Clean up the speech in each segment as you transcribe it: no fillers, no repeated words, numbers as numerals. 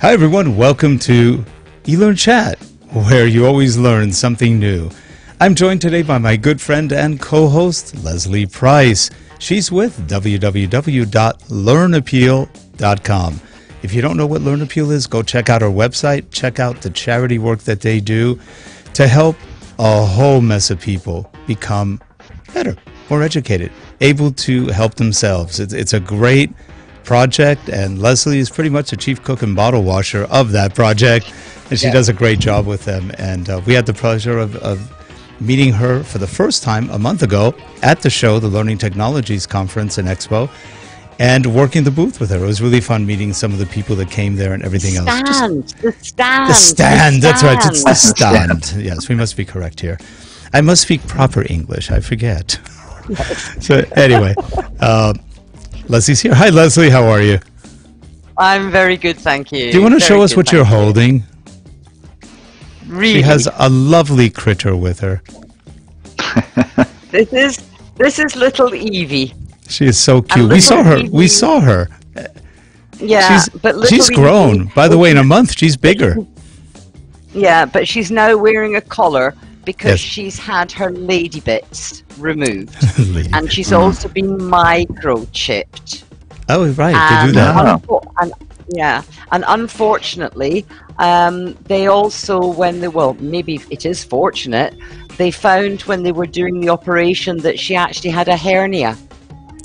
Hi everyone, welcome to eLearnChat, where you always learn something new. I'm joined today by my good friend and co-host, Lesley Price. She's with www.learnappeal.com. If you don't know what Learn Appeal is, go check out our website, check out the charity work that they do to help a whole mess of people become better, more educated, able to help themselves. It's a great project, and Lesley is pretty much the chief cook and bottle washer of that project, and she does a great job with them. And we had the pleasure of meeting her for the first time a month ago at the show, the Learning Technologies Conference and Expo, and working the booth with her. It was really fun meeting some of the people that came there and everything else. The stand. That's right. It's the stand. Yes, we must be correct here. I must speak proper English. I forget. So anyway, Lesley's here. Hi, Lesley. How are you? I'm very good, thank you. Do you want to show us what you're holding? Really? She has a lovely critter with her. This is little Evie. She is so cute. We saw her. We saw her. Yeah, she's grown. By the way, in a month, she's bigger. Yeah, but she's now wearing a collar because she's had her lady bits removed. And she's also been microchipped. Oh, right. They do that. And unfortunately, they also, maybe it is fortunate, they found when they were doing the operation that she actually had a hernia.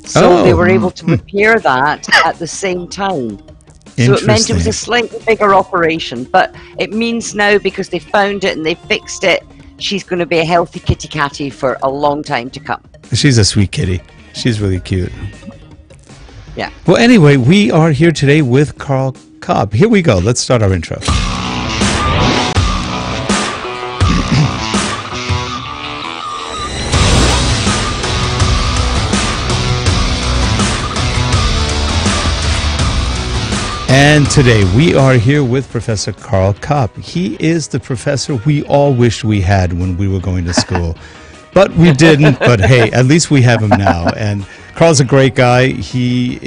So they were able to repair that at the same time. So it meant it was a slightly bigger operation, but it means now, because they found it and they fixed it, she's going to be a healthy kitty catty for a long time to come. She's a sweet kitty. She's really cute. Yeah. Well, anyway, we are here today with Karl Kapp. Here we go. Let's start our intro. And today we are here with Professor Karl Kapp. He is the professor we all wished we had when we were going to school. But we didn't, but hey, at least we have him now. And Karl's a great guy. He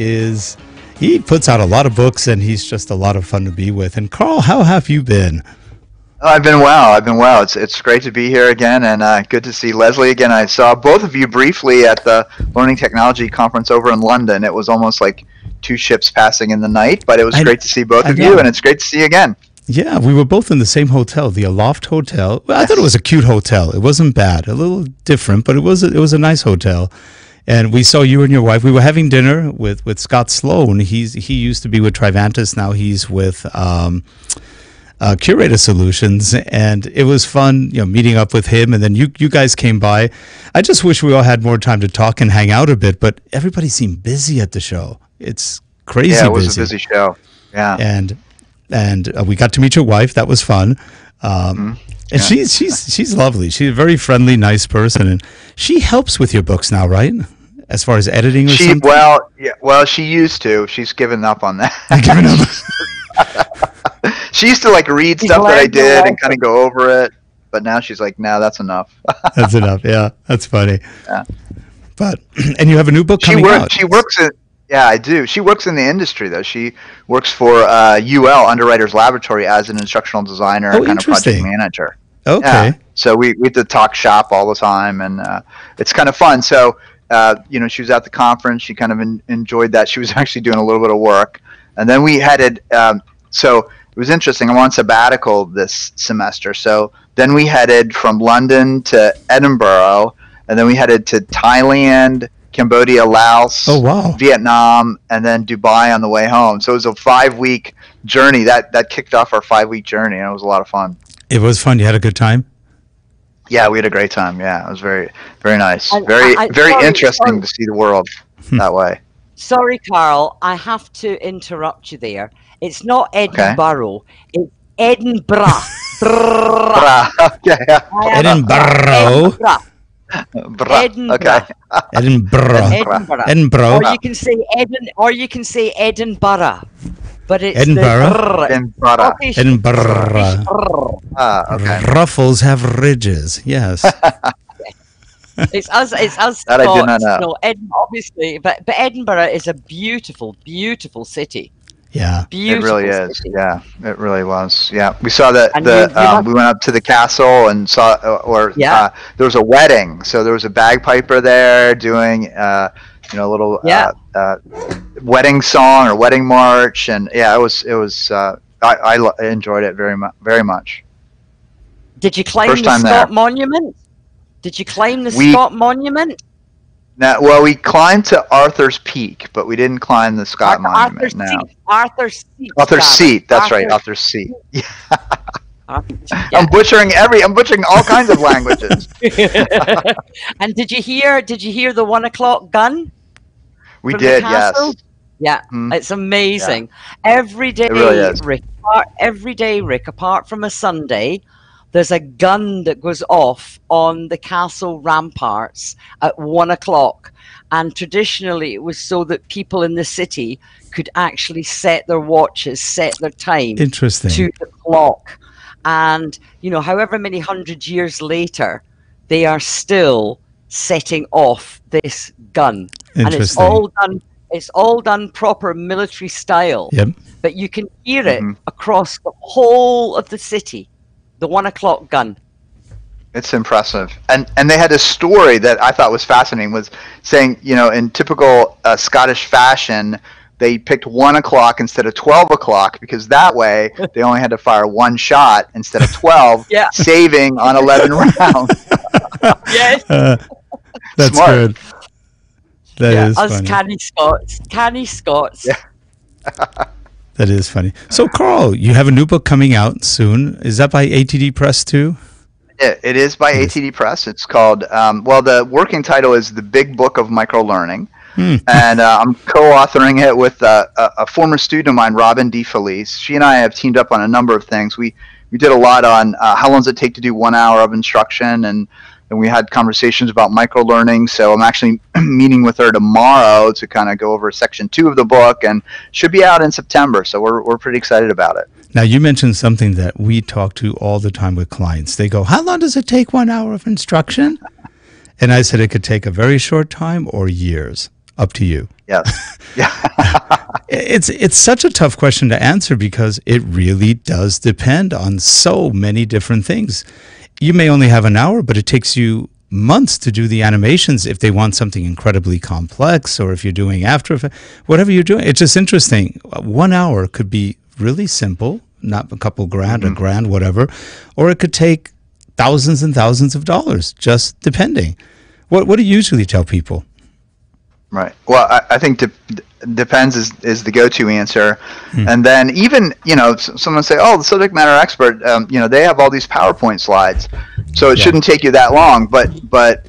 puts out a lot of books, and he's just a lot of fun to be with. And Karl, how have you been? Oh, I've been well. It's great to be here again, and good to see Lesley again. I saw both of you briefly at the Learning Technology Conference over in London. It was almost like two ships passing in the night, but it was great to see both of you, and it's great to see you again. Yeah, we were both in the same hotel, the Aloft Hotel. Well, I thought it was a cute hotel. It wasn't bad. A little different, but it was a nice hotel. And we saw you and your wife. We were having dinner with Scott Sloan. He used to be with Trivantis. Now he's with Curator Solutions, and it was fun, meeting up with him. And then you guys came by. I just wish we all had more time to talk and hang out a bit, but everybody seemed busy at the show. It's crazy busy. Yeah, it was a busy show. Yeah. And we got to meet your wife. That was fun. And she's lovely. She's a very friendly, nice person, and she helps with your books now, right? As far as editing or something? Well, she used to. She's given up on that. Given up. She used to read stuff that I did and kind of go over it, but now she's like, "No, that's enough." That's enough. Yeah, that's funny. Yeah. And you have a new book coming out. She works in. Yeah, I do. She works in the industry, though. She works for UL, Underwriters Laboratory, as an instructional designer and kind of project manager. Okay. Yeah. So we have to talk shop all the time, and it's kind of fun. So, she was at the conference. She kind of enjoyed that. She was actually doing a little bit of work. And then we headed, so it was interesting. I'm on sabbatical this semester. So then we headed from London to Edinburgh, and then we headed to Thailand, Cambodia, Laos, Vietnam, and then Dubai on the way home. So it was a 5-week journey. That kicked off our 5-week journey, and it was a lot of fun. It was fun. You had a good time? Yeah, we had a great time. Yeah, it was very, very nice. Very interesting to see the world that way. Sorry, Karl, I have to interrupt you there. It's not Edinburgh. It's Edinburgh. Okay. Edinburgh. Okay. Edinburgh. Or you can say Edinburgh. But it's Edinburgh. Okay. Ruffles have ridges. Yes. It's us Scots. That I did not know. Obviously, but Edinburgh is a beautiful, beautiful city. Yeah. Beautiful It really is. city. Yeah, it really was. Yeah, we saw that. And We went up to the castle and saw, there was a wedding. So there was a bagpiper there doing, a little wedding song or wedding march, and it was. I enjoyed it very much. Did you climb First the time Scott there. Monument? Did you climb the Scott Monument? Now, well, we climbed to Arthur's Peak, but we didn't climb the Scott Monument. Arthur's Seat. Arthur's Seat. That's right, Arthur's Seat. Yeah. I'm butchering all kinds of languages. And did you hear the 1 o'clock gun? We did, yes. Yeah, it's amazing. Yeah. Every day, really is. Rick, apart from a Sunday, there's a gun that goes off on the castle ramparts at 1 o'clock. And traditionally, it was so that people in the city could actually set their watches, set their time to the clock. And, however many 100 years later, they are still setting off this gun. And it's all done proper military style. Yep. But you can hear it across the whole of the city. The 1 o'clock gun. It's impressive. And they had a story that I thought was fascinating, was saying, in typical Scottish fashion, they picked 1 o'clock instead of 12 o'clock because that way they only had to fire one shot instead of 12, saving on 11 rounds. Yes. That's smart. Good. That is us funny. canny Scots. Yeah. That is funny. So, Karl, you have a new book coming out soon. Is that by ATD Press too? It is by ATD Press. It's called, the working title is The Big Book of Microlearning. And I'm co-authoring it with a former student of mine, Robyn Defelice. She and I have teamed up on a number of things. We did a lot on how long does it take to do 1 hour of instruction, and we had conversations about microlearning. So I'm actually meeting with her tomorrow to kind of go over section 2 of the book, and should be out in September. So we're pretty excited about it. Now, you mentioned something that we talk to all the time with clients. They go, how long does it take 1 hour of instruction? And I said it could take a very short time or years. Up to you. Yes. Yeah. It's such a tough question to answer because it really does depend on so many different things. You may only have an hour, but it takes you months to do the animations if they want something incredibly complex, or if you're doing After Effects, whatever you're doing. It's just interesting. 1 hour could be really simple, not a couple grand, a grand, whatever, or it could take thousands and thousands of dollars, just depending. What do you usually tell people? Right. Well, I think depends is the go-to answer. And then even, someone say, oh, the subject matter expert, they have all these PowerPoint slides. So it shouldn't take you that long, but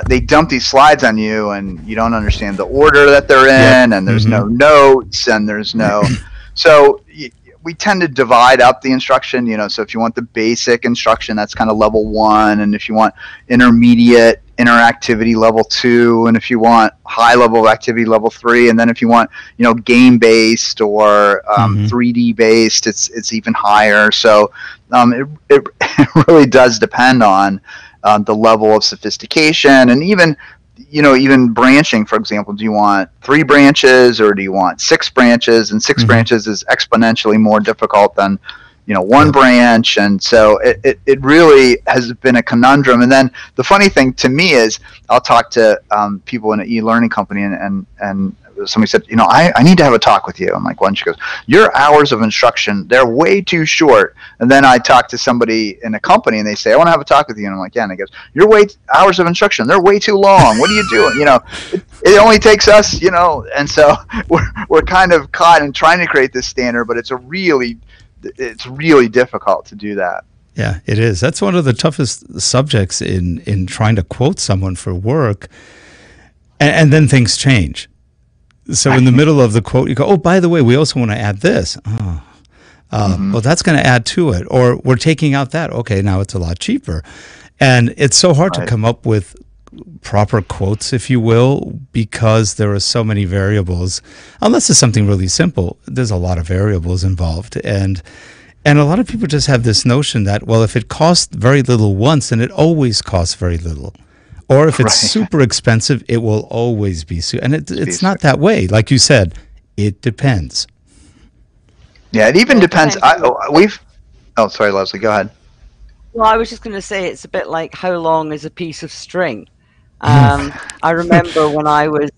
they dump these slides on you and you don't understand the order that they're in, and there's no notes, and there's no, so we tend to divide up the instruction, so if you want the basic instruction, that's kind of level 1, and if you want intermediate interactivity, level 2, and if you want high level of activity, level 3, and then if you want, game based or 3D based, it's even higher. So it really does depend on the level of sophistication, and even branching. For example, do you want 3 branches or do you want 6 branches? And 6 branches is exponentially more difficult than 1 branch, and so it really has been a conundrum. And then the funny thing to me is I'll talk to people in an e-learning company, and somebody said, I need to have a talk with you. I'm like, when? She goes, your hours of instruction, they're way too short. And then I talk to somebody in a company and they say, I want to have a talk with you. And I'm like, yeah. And he goes, your hours of instruction, they're way too long. What are you doing? It only takes us, and so we're kind of caught in trying to create this standard, but it's really difficult to do that. Yeah, it is. That's one of the toughest subjects in trying to quote someone for work. And then things change. So in the middle of the quote, you go, oh, by the way, we also want to add this. Well, that's going to add to it. Or we're taking out that. Okay, now it's a lot cheaper. And it's so hard to come up with proper quotes, if you will, because there are so many variables. Unless it's something really simple, there's a lot of variables involved. And a lot of people just have this notion that, well, if it costs very little once, then it always costs very little. Or if it's super expensive, it will always be. And it's not that way. Like you said, it depends. Yeah, it even depends. Oh, sorry, Lesley, go ahead. Well, I was just going to say it's a bit like how long is a piece of string. I remember when I was,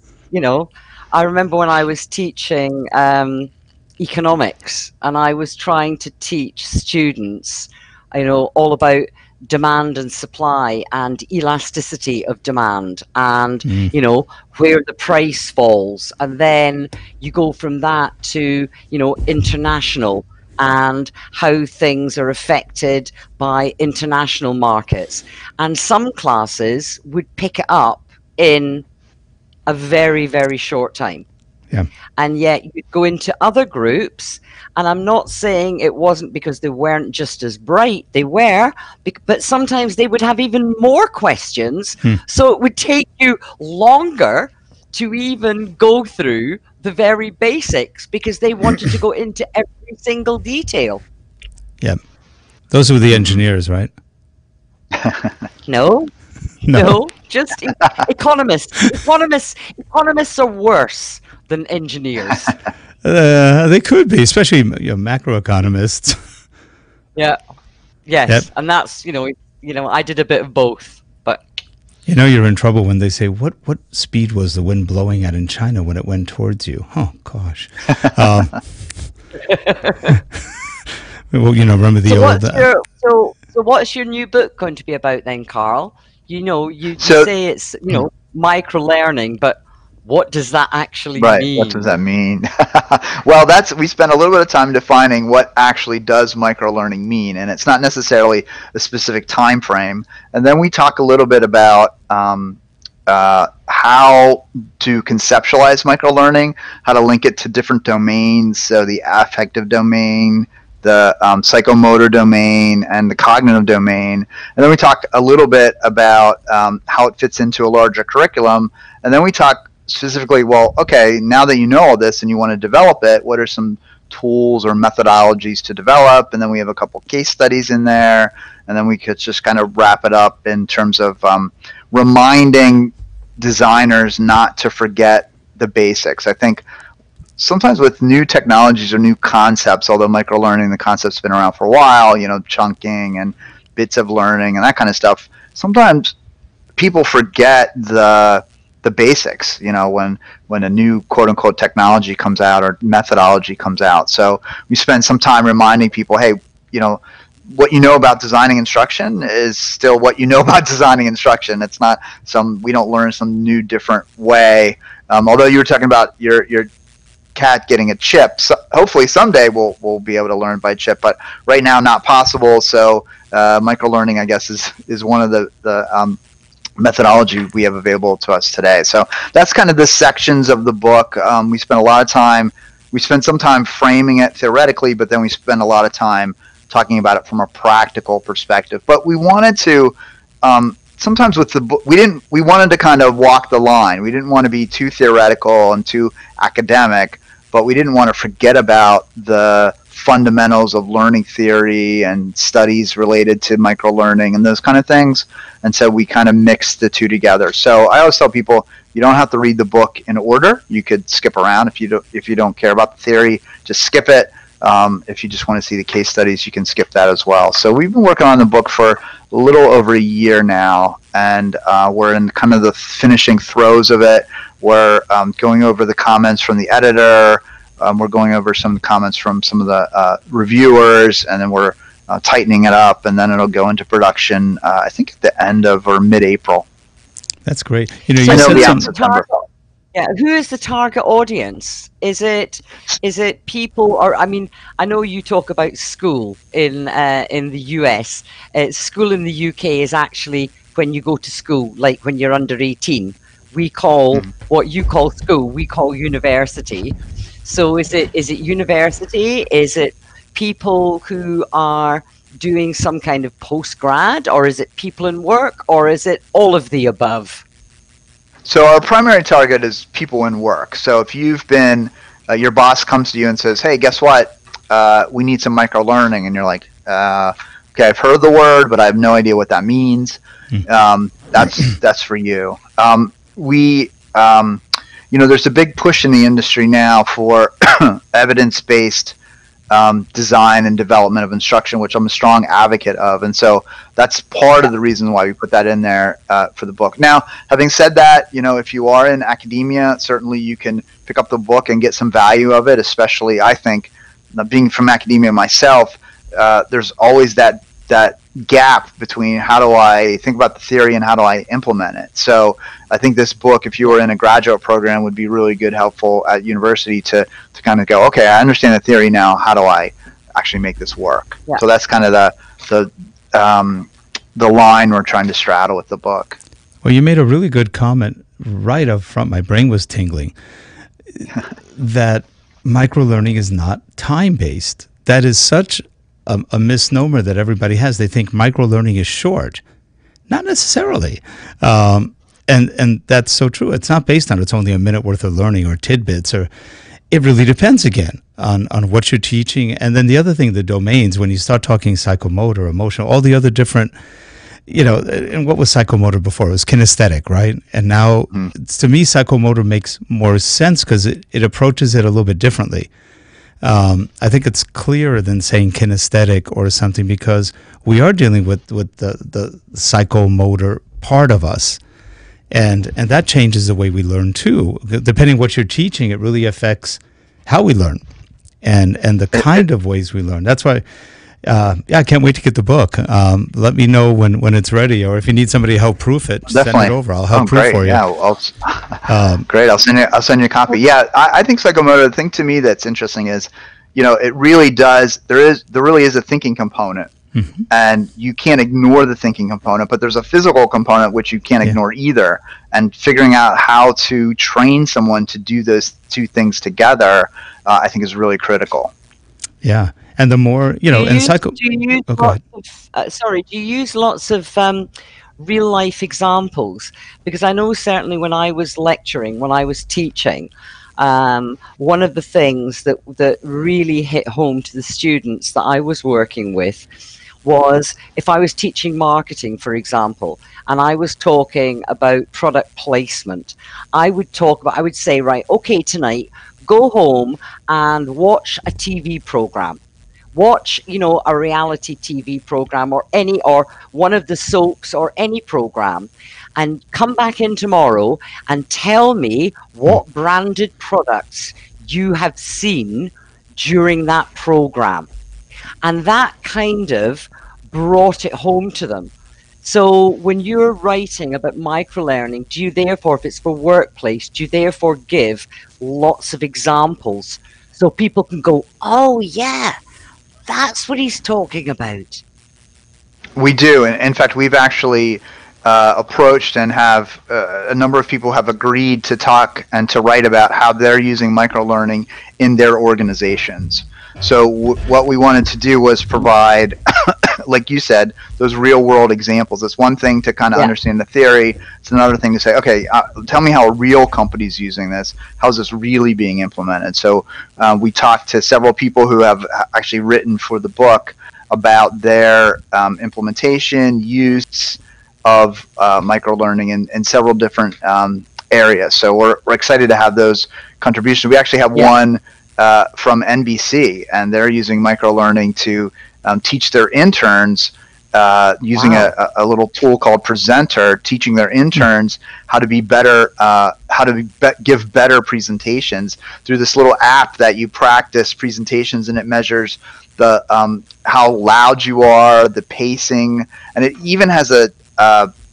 teaching economics, and I was trying to teach students, all about demand and supply and elasticity of demand, and where the price falls, and then you go from that to international and how things are affected by international markets. And some classes would pick it up in a very, very short time. Yeah. And yet you'd go into other groups, and I'm not saying it wasn't because they weren't just as bright, they were, but sometimes they would have even more questions. So it would take you longer to even go through the very basics because they wanted to go into every single detail. Yeah. Those were the engineers, right? No, just economists. Economists are worse than engineers. They could be, especially macroeconomists. Yeah. Yes. Yep. And that's, I did a bit of both. But you're in trouble when they say, what speed was the wind blowing at in China when it went towards you? Oh, gosh. Well, remember the old... So what's your new book going to be about then, Karl? You say it's, microlearning, but what does that actually mean? What does that mean? Well, we spent a little bit of time defining what actually does microlearning mean, and it's not necessarily a specific time frame. And then we talk a little bit about how to conceptualize microlearning, how to link it to different domains, so the affective domain, the psychomotor domain, and the cognitive domain. And then we talk a little bit about how it fits into a larger curriculum. And then we talk specifically, well, okay, now that you know all this and you want to develop it, what are some tools or methodologies to develop? And then we have a couple case studies in there. And then we could just kind of wrap it up in terms of reminding designers not to forget the basics. I think sometimes with new technologies or new concepts, although microlearning, the concept's been around for a while, chunking and bits of learning and that kind of stuff, sometimes people forget the basics, when a new quote-unquote technology comes out or methodology comes out. So we spend some time reminding people, hey, what you know about designing instruction is still what you know about designing instruction. It's not we don't learn some new different way. Although you were talking about your cat getting a chip, so hopefully someday we'll be able to learn by chip, but right now not possible. So microlearning, I guess, is one of the methodology we have available to us today. So that's kind of the sections of the book. We spent some time framing it theoretically, but then we spent a lot of time talking about it from a practical perspective. But we wanted to sometimes with the book, we wanted to kind of walk the line. We didn't want to be too theoretical and too academic, but we didn't want to forget about the fundamentals of learning theory and studies related to microlearning and those kind of things. And so we kind of mixed the two together. So I always tell people, you don't have to read the book in order. You could skip around if you don't care about the theory. Just skip it. If you just want to see the case studies, you can skip that as well. So we've been working on the book for a little over a year now, and we're in kind of the finishing throes of it. We're going over the comments from the editor. We're going over some comments from some of the reviewers, and then we're tightening it up, and then it'll go into production, I think, at the end of or mid-April. That's great. You said September. Yeah, who is the target audience? Is it people, or I mean, I know you talk about school in the US. School in the UK is actually when you go to school, like when you're under 18. We call what you call school, we call university. So is it university? Is it people who are doing some kind of post-grad, or is it people in work, or is it all of the above? So our primary target is people in work. So if you've been, your boss comes to you and says, hey, guess what? We need some microlearning. And you're like, okay, I've heard the word, but I have no idea what that means. That's for you. There's a big push in the industry now for evidence-based design and development of instruction, which I'm a strong advocate of. And so that's part of the reason why we put that in there for the book. Now, having said that, if you are in academia, certainly you can pick up the book and get some value of it, especially, I think, being from academia myself, there's always that gap between how do I think about the theory and how do I implement it. So I think this book, if you were in a graduate program, would be really good, helpful at university to kind of go, okay, I understand the theory now. How do I actually make this work? Yeah. So that's kind of the line we're trying to straddle with the book. Well, you made a really good comment right up front. My brain was tingling that microlearning is not time-based. That is such a misnomer that everybody has. They think microlearning is short. Not necessarily. And that's so true. It's not based on it's only a minute worth of learning or tidbits. Or it really depends, again, on what you're teaching. And then the other thing, the domains, when you start talking psychomotor, emotional, all the other different, and what was psychomotor before? It was kinesthetic, right? And now, to me, psychomotor makes more sense because it approaches it a little bit differently. I think it's clearer than saying kinesthetic or something because we are dealing with the psychomotor part of us. And that changes the way we learn too. Depending what you're teaching, it really affects how we learn and the kind of ways we learn. That's why, I can't wait to get the book. Let me know when it's ready, or if you need somebody to help proof it, definitely. Send it over. I'll help proof for you. Yeah, great. I'll send you a copy. Yeah, I think psychomotor. The thing to me that's interesting is, it really does. There really is a thinking component. Mm-hmm. And you can't ignore the thinking component, but there's a physical component which you can't ignore either. And figuring out how to train someone to do those two things together, I think is really critical. Yeah, and the more do you use lots of real life examples? Because I know certainly when I was lecturing, when I was teaching, one of the things that really hit home to the students that I was working with was if I was teaching marketing, for example, and I was talking about product placement, I would say, right, okay, tonight, go home and watch a TV program. Watch, a reality TV program or one of the soaps or any program, and come back in tomorrow and tell me what branded products you have seen during that program. And that kind of brought it home to them. So when you're writing about microlearning, do you therefore, if it's for workplace, do you therefore give lots of examples so people can go, oh yeah, that's what he's talking about? We do. In fact, we've actually approached and have a number of people have agreed to talk and to write about how they're using microlearning in their organizations. So what we wanted to do was provide, like you said, those real world examples. It's one thing to kind of understand the theory. It's another thing to say, okay, tell me how a real company's using this. How's this really being implemented? So we talked to several people who have actually written for the book about their implementation, use of microlearning in several different areas. So we're excited to have those contributions. We actually have one from NBC, and they're using microlearning to teach their interns using a little tool called Presenter, teaching their interns how to be better, give better presentations through this little app that you practice presentations, and it measures the how loud you are, the pacing, and it even has a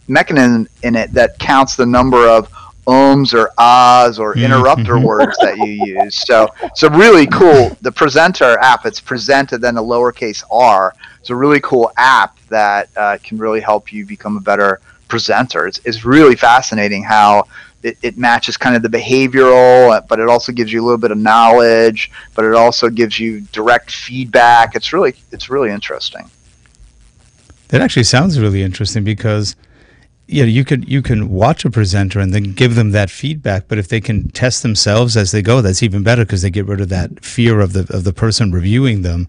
mechanism in it that counts the number of ums or ahs or interrupter words that you use. So really cool. The Presenter app, it's presented then a lowercase r. It's a really cool app that can really help you become a better presenter. It's really fascinating how it matches kind of the behavioral, but it also gives you a little bit of knowledge, but it also gives you direct feedback. It's really interesting. That actually sounds really interesting because you can watch a presenter and then give them that feedback, but if they can test themselves as they go, that's even better because they get rid of that fear of the person reviewing them.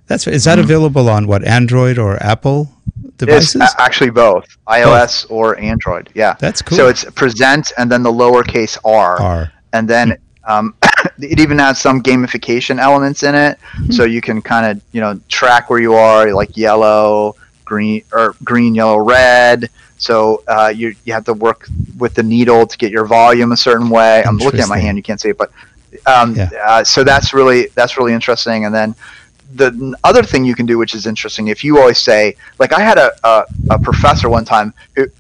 Is that available on Android or Apple devices? It's actually both, iOS or Android. Yeah, that's cool. So it's present and then the lowercase r. And then It even has some gamification elements in it, so you can kind of, you know, track where you are, like yellow, green, or green, yellow, red. So you have to work with the needle to get your volume a certain way. I'm looking at my hand; you can't see it, but so that's really interesting. And then the other thing you can do, which is interesting, if you always say, like, I had a professor one time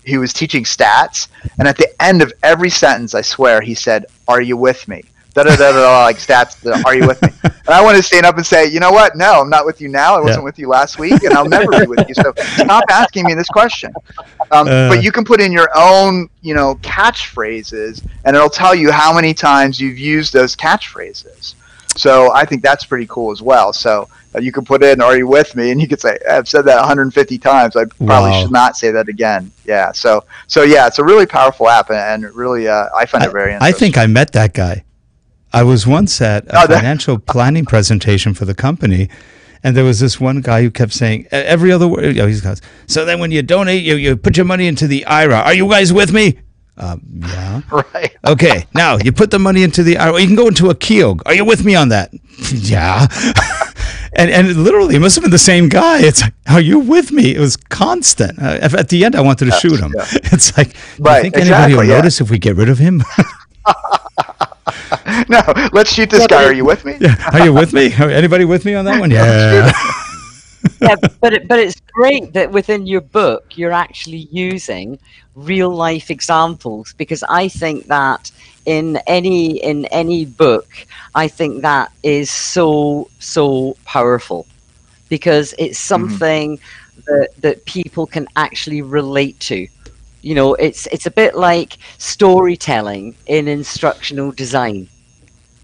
who was teaching stats, and at the end of every sentence, I swear, he said, "Are you with me?" Like stats, are you with me? And I want to stand up and say, you know what? No, I'm not with you now. I wasn't with you last week, and I'll never be with you. So stop asking me this question. But you can put in your own, you know, catchphrases, and it'll tell you how many times you've used those catchphrases. So I think that's pretty cool as well. So you can put in, "Are you with me?" And you could say, "I've said that 150 times. I probably should not say that again." Yeah. So yeah, it's a really powerful app, and really, I find it very interesting. I think I met that guy. I was once at a financial planning presentation for the company, and there was this one guy who kept saying every other word. You know, he goes, "So then when you donate, you put your money into the IRA. Are you guys with me?" Yeah. Right. Okay. Now you put the money into the IRA. You can go into a Keogh. Are you with me on that? Yeah. And literally, it must have been the same guy. It's like, "Are you with me?" It was constant. At the end, I wanted to shoot him. Yeah. It's like, do you think anybody will notice if we get rid of him? No, let's shoot this guy. Are you with me? Yeah. Are you with me? Anybody with me on that one? Yeah. Yeah, but it's great that within your book you're actually using real life examples, because I think that in any book, I think that is so powerful, because it's something that people can actually relate to. You know, it's a bit like storytelling in instructional design.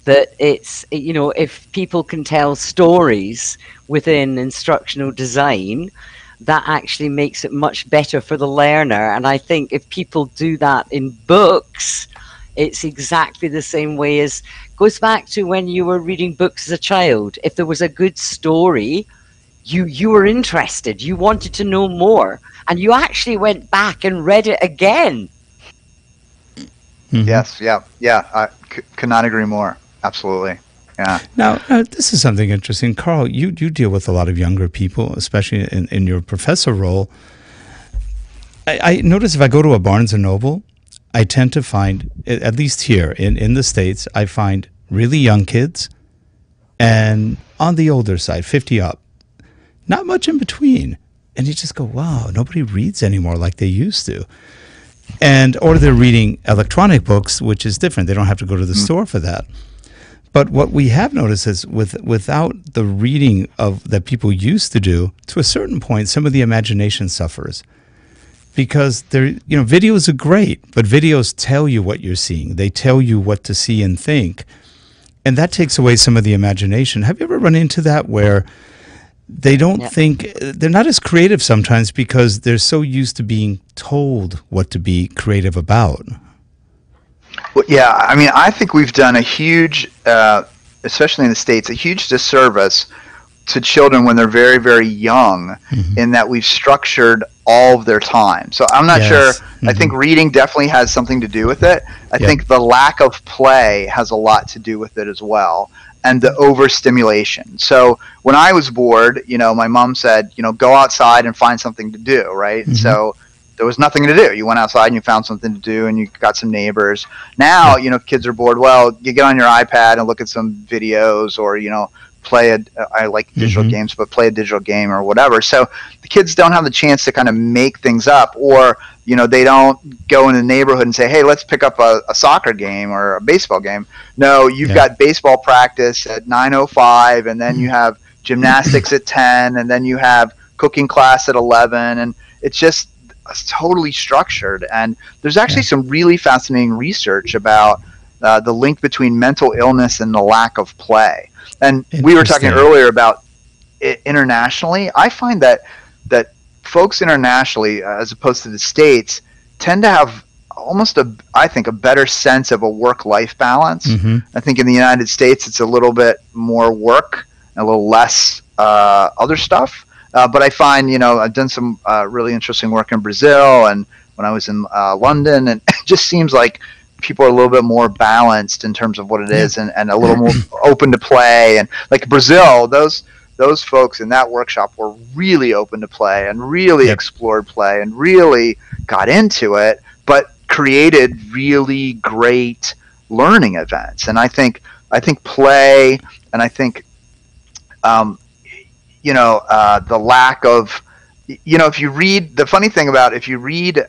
That it's, you know, if people can tell stories within instructional design, that actually makes it much better for the learner. And I think if people do that in books, it's exactly the same way as, goes back to when you were reading books as a child. If there was a good story, you were interested, you wanted to know more, and you actually went back and read it again. Yes, yeah, I could not agree more. Absolutely. Yeah. Now, this is something interesting. Karl, you deal with a lot of younger people, especially in your professor role. I notice if I go to a Barnes & Noble, I tend to find, at least here in the States, I find really young kids, and on the older side, 50 up. Not much in between. And you just go, wow, nobody reads anymore like they used to. Or they're reading electronic books, which is different. They don't have to go to the store for that. But what we have noticed is without the reading that people used to do, to a certain point, some of the imagination suffers. Because videos are great, but videos tell you what you're seeing. They tell you what to see and think. And that takes away some of the imagination. Have you ever run into that where they don't think, they're not as creative sometimes because they're so used to being told what to be creative about? Well, yeah, I mean, I think we've done a huge, especially in the States, a huge disservice to children when they're very, very young, in that we've structured all of their time. So I'm not sure. I think reading definitely has something to do with it. I think the lack of play has a lot to do with it as well, and the overstimulation. So when I was bored, my mom said, go outside and find something to do, right? And so there was nothing to do. You went outside and you found something to do, and you got some neighbors. Now, if kids are bored, well, you get on your iPad and look at some videos, or, play I like digital games, but play a digital game or whatever. So the kids don't have the chance to kind of make things up, or, they don't go in the neighborhood and say, hey, let's pick up a soccer game or a baseball game. No, you've got baseball practice at 9:05, and then you have gymnastics at 10, and then you have cooking class at 11, and it's just totally structured. And there's actually some really fascinating research about the link between mental illness and the lack of play. And we were talking earlier about internationally. I find that folks internationally, as opposed to the States, tend to have almost a better sense of a work-life balance. I think in the United States, it's a little bit more work and a little less other stuff. But I find, I've done some really interesting work in Brazil, and when I was in London, and it just seems like people are a little bit more balanced in terms of what it is, and a little more open to play. And like Brazil, those folks in that workshop were really open to play and really explored play and really got into it, but created really great learning events. And I think play, and I think the lack of, if you read, the funny thing about, if you read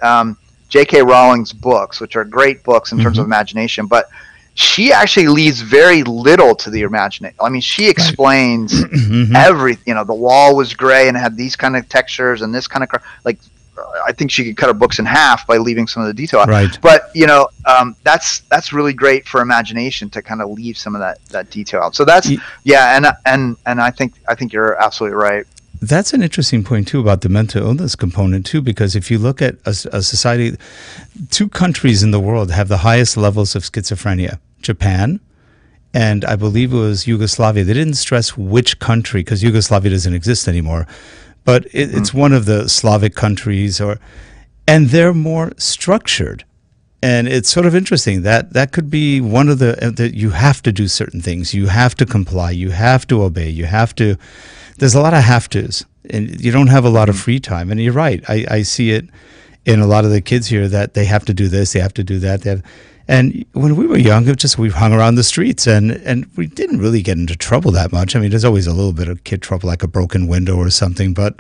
J.K. Rowling's books, which are great books in terms of imagination, but she actually leaves very little to the imagination. I mean, she explains everything. The wall was gray and had these kind of textures and this kind of, like, I think she could cut her books in half by leaving some of the detail out. Right. But that's really great for imagination to kind of leave some of that detail out. So that's and I think you're absolutely right. That's an interesting point too about the mental illness component too, because if you look at a society, 2 countries in the world have the highest levels of schizophrenia: Japan, and I believe it was Yugoslavia. They didn't stress which country because Yugoslavia doesn't exist anymore. But it's one of the Slavic countries, and they're more structured. And it's sort of interesting that could be one of the you have to do certain things. You have to comply. You have to obey. There's a lot of have-tos, and you don't have a lot of free time. And you're right. I see it in a lot of the kids here that they have to do this, they have to do that. And when we were young, it just we hung around the streets, and we didn't really get into trouble that much. I mean, there's always a little bit of kid trouble, like a broken window or something. But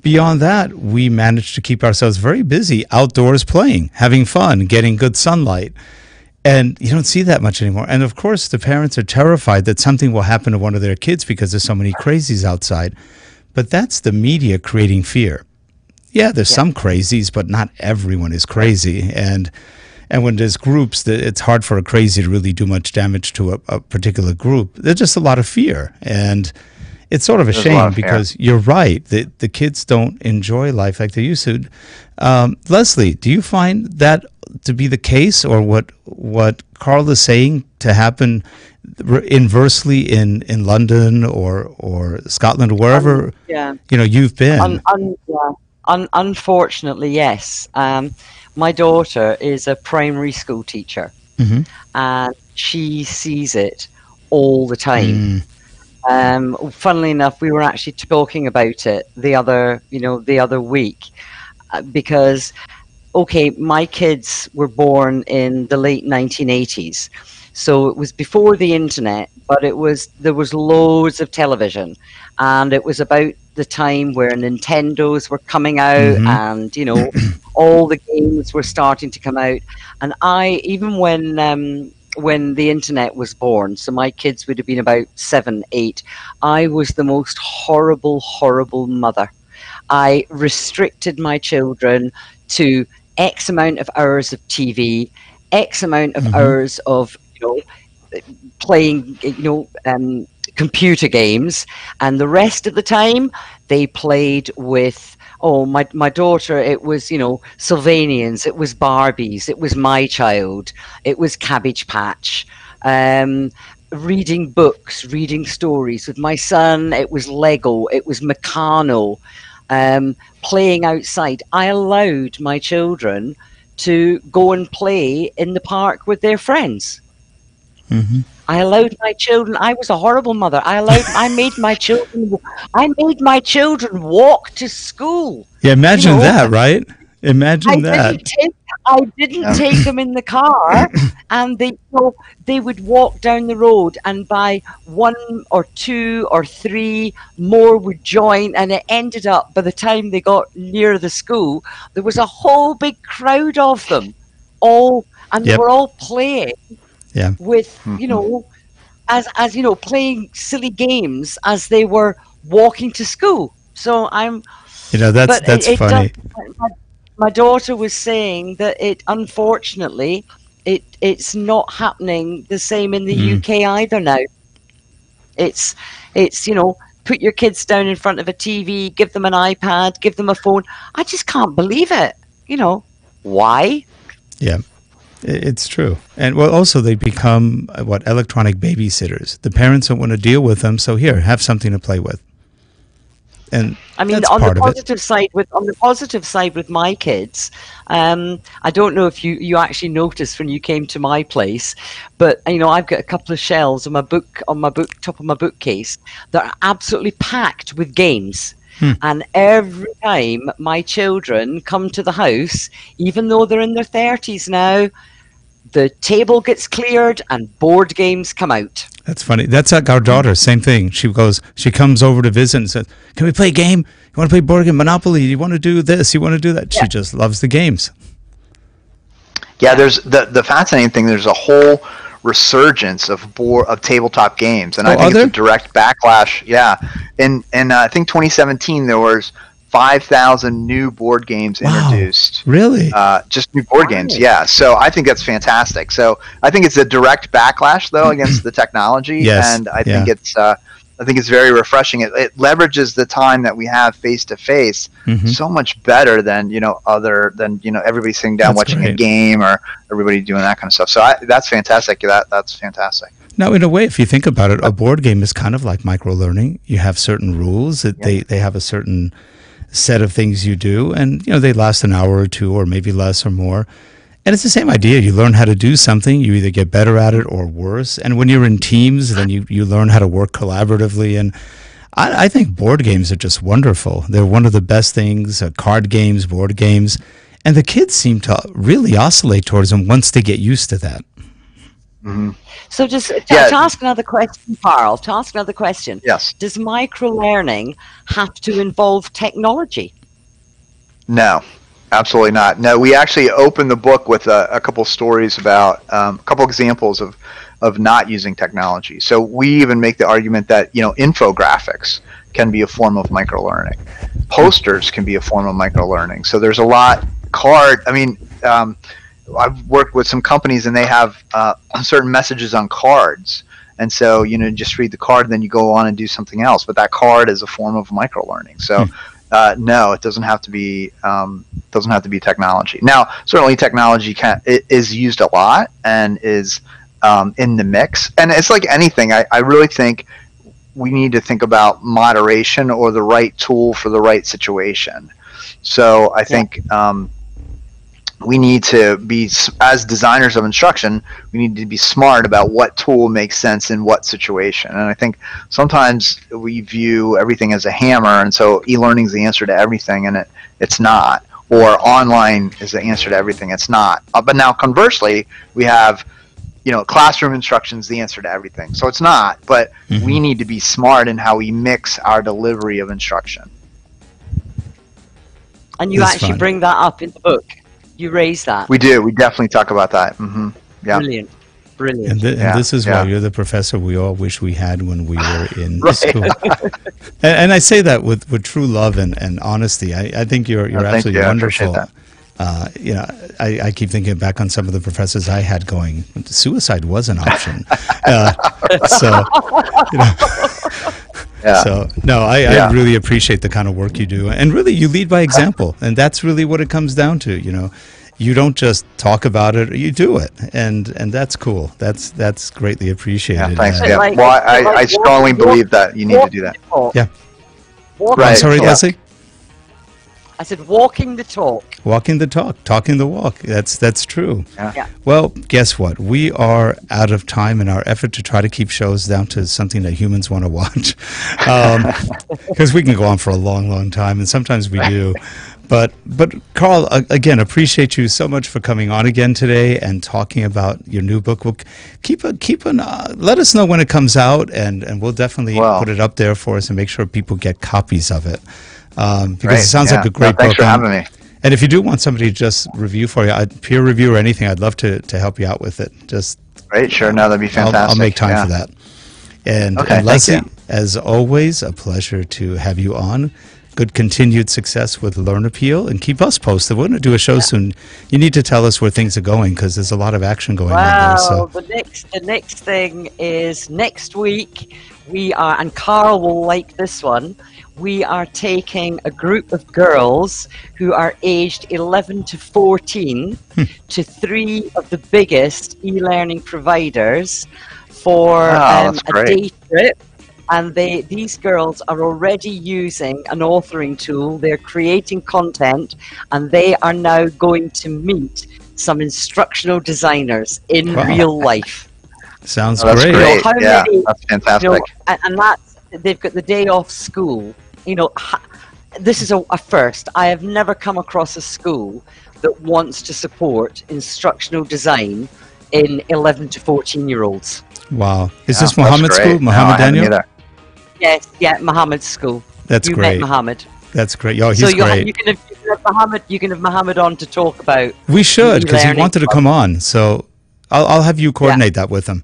beyond that, we managed to keep ourselves very busy outdoors playing, having fun, getting good sunlight. And you don't see that much anymore. And of course, the parents are terrified that something will happen to one of their kids because there's so many crazies outside. But that's the media creating fear. Yeah, there's some crazies, but not everyone is crazy. And when there's groups, it's hard for a crazy to really do much damage to a particular group. There's just a lot of fear. And it's sort of a shame because you're right. The kids don't enjoy life like they used to. Lesley, do you find that to be the case, or what Karl is saying to happen inversely in London or Scotland or wherever you've been? Unfortunately, yes. My daughter is a primary school teacher, and she sees it all the time. Funnily enough, we were actually talking about it the other week, because my kids were born in the late 1980s, so it was before the internet, but there was loads of television, and it was about the time where Nintendos were coming out, and all the games were starting to come out. And even when the internet was born, so my kids would have been about 7, 8, I was the most horrible mother. I restricted my children to X amount of hours of TV, X amount of hours of playing computer games, and the rest of the time they played with my daughter, it was Sylvanians, it was Barbies, it was My Child, it was Cabbage Patch, reading books, reading stories. With my son, it was Lego, it was Meccano, playing outside. I allowed my children to go and play in the park with their friends. I allowed my children. I was a horrible mother. I made my children walk to school. Yeah, imagine that, right? Imagine that. I didn't take them in the car, and they would walk down the road, and by 1 or 2 or 3 more would join, and it ended up, by the time they got near the school, there was a whole big crowd of them, they were all playing with, as playing silly games as they were walking to school. So that's funny. My daughter was saying that unfortunately, it's not happening the same in the UK either now. It's put your kids down in front of a TV, give them an iPad, give them a phone. I just can't believe it. Why? Yeah, it's true. And also they become electronic babysitters. The parents don't want to deal with them, so here, have something to play with. And I mean, that's on the part of it. positive side with my kids, I don't know if you actually noticed when you came to my place, but you know, I've got a couple of shelves on my top of my bookcase that are absolutely packed with games. And every time my children come to the house, even though they're in their 30s now, the table gets cleared and board games come out. That's funny. That's like our daughter. Same thing. She comes over to visit and says, "Can we play a game? You want to play board game, Monopoly? You want to do this? You want to do that?" Yeah. She just loves the games. Yeah, there's the fascinating thing. There's a whole resurgence of tabletop games, and I think it's a direct backlash. Yeah, in I think 2017 there was 5,000 new board games introduced. Really? Just new board games, yeah. So I think that's fantastic. So I think it's a direct backlash, though, against the technology, yes. And I think it's very refreshing. It leverages the time that we have face to face so much better than everybody sitting down watching a game or everybody doing that kind of stuff. So that's fantastic. That's fantastic. Now, in a way, if you think about it, a board game is kind of like microlearning. You have certain rules that they have a certain set of things you do, and they last an hour or two or maybe less or more, and it's the same idea. You learn how to do something, you either get better at it or worse, and when you're in teams, then you learn how to work collaboratively. And I think board games are just wonderful. They're one of the best things, card games, board games, and the kids seem to really oscillate towards them once they get used to that. So just to ask another question, Karl, Yes. Does microlearning have to involve technology? No, absolutely not. No, we actually open the book with a couple stories about a couple examples of not using technology. So we even make the argument that infographics can be a form of microlearning. Posters can be a form of microlearning. So there's a lot. I've worked with some companies and they have certain messages on cards, and so just read the card and then you go on and do something else. But that card is a form of microlearning. So no, it doesn't have to be technology. Now, certainly technology is used a lot and is in the mix. And it's like anything. I really think we need to think about moderation or the right tool for the right situation. So I think. We need to be, as designers of instruction, we need to be smart about what tool makes sense in what situation. And I think sometimes we view everything as a hammer, and so e-learning is the answer to everything, and it's not. Or online is the answer to everything, it's not. But now conversely, we have classroom instruction is the answer to everything. So it's not, but we need to be smart in how we mix our delivery of instruction. And you actually bring that up in the book. You raise that. We do. We definitely talk about that. Yeah. Brilliant. And this is why you're the professor we all wish we had when we were in school. And I say that with true love and honesty. I think you're absolutely wonderful. I keep thinking back on some of the professors I had going, suicide was an option. So, no, I really appreciate the kind of work you do. And really, you lead by example. And that's really what it comes down to. You don't just talk about it, you do it. And that's cool. That's greatly appreciated. Yeah, thanks. I strongly believe that you need to do that. Yeah. Right. I'm sorry, Lesley? I said walking the talk. Walking the talk, talking the walk. That's true. Yeah. Well, guess what? We are out of time in our effort to try to keep shows down to something that humans want to watch. Because we can go on for a long, long time, and sometimes we do. But Karl, again, appreciate you so much for coming on again today and talking about your new book. We'll let us know when it comes out, and we'll definitely put it up there for us and make sure people get copies of it. Because it sounds like a great book. Thanks for having me. And if you do want somebody to just review for you, peer review or anything, I'd love to help you out with it. Great, sure. No, that'd be fantastic. I'll make time for that. And Lesley, as always, a pleasure to have you on. Good continued success with Learn Appeal, and keep us posted. We're going to do a show soon. You need to tell us where things are going because there's a lot of action going on there. So the next thing is next week we are, and Karl will like this one. We are taking a group of girls who are aged 11 to 14 to 3 of the biggest e-learning providers for a day trip And these girls are already using an authoring tool. They're creating content, and they are now going to meet some instructional designers in real life. Sounds that's great. great. How Yeah, many, that's fantastic. And that's, they've got the day off school. This is a first. I have never come across a school that wants to support instructional design in 11 to 14-year-olds. Wow. Is this Muhammad's school? Muhammad Daniel? Yes, yeah, Muhammad's school. That's you great. Met Muhammad. That's great. Yo, he's great. You can have Muhammad on to talk about. We should, because he wanted to come on. So I'll have you coordinate that with him.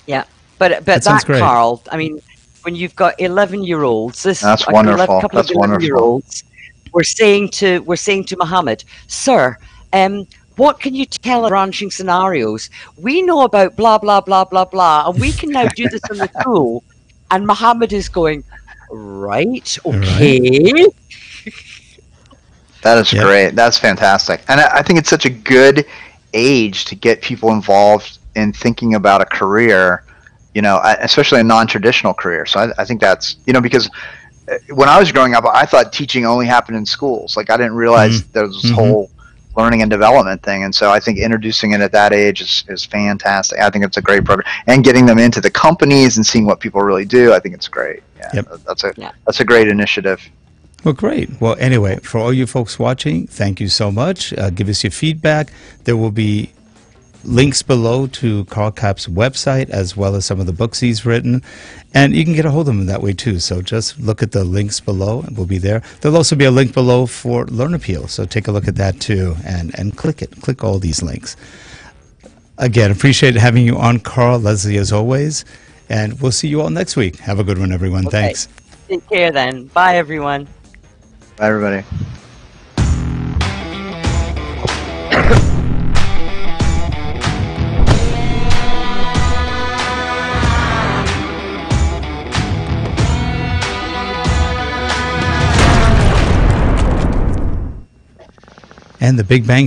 Yeah, but that Karl, I mean, when you've got 11-year-olds, that's wonderful. That's wonderful. We're saying to Muhammad, sir, what can you tell us branching scenarios? We know about blah blah blah blah blah, and we can now do this in the tool. And Muhammad is going, right, okay. Right. That is great. That's fantastic. And I think it's such a good age to get people involved in thinking about a career, especially a non-traditional career. So I think that's, because when I was growing up, I thought teaching only happened in schools. Like, I didn't realize there was this whole learning and development thing. And so I think introducing it at that age is fantastic. I think it's a great program. And getting them into the companies and seeing what people really do, I think it's great. Yeah, that's a great initiative. Well, great. Well, anyway, for all you folks watching, thank you so much. Give us your feedback. There will be links below to Karl Kapp's website, as well as some of the books he's written. And you can get a hold of him that way, too. So just look at the links below, and we'll be there. There'll also be a link below for Learn Appeal. So take a look at that, too, and click it. Click all these links. Again, appreciate having you on, Karl. Lesley, as always. And we'll see you all next week. Have a good one, everyone. Okay. Thanks. Take care, then. Bye, everyone. Bye, everybody. And the Big Bang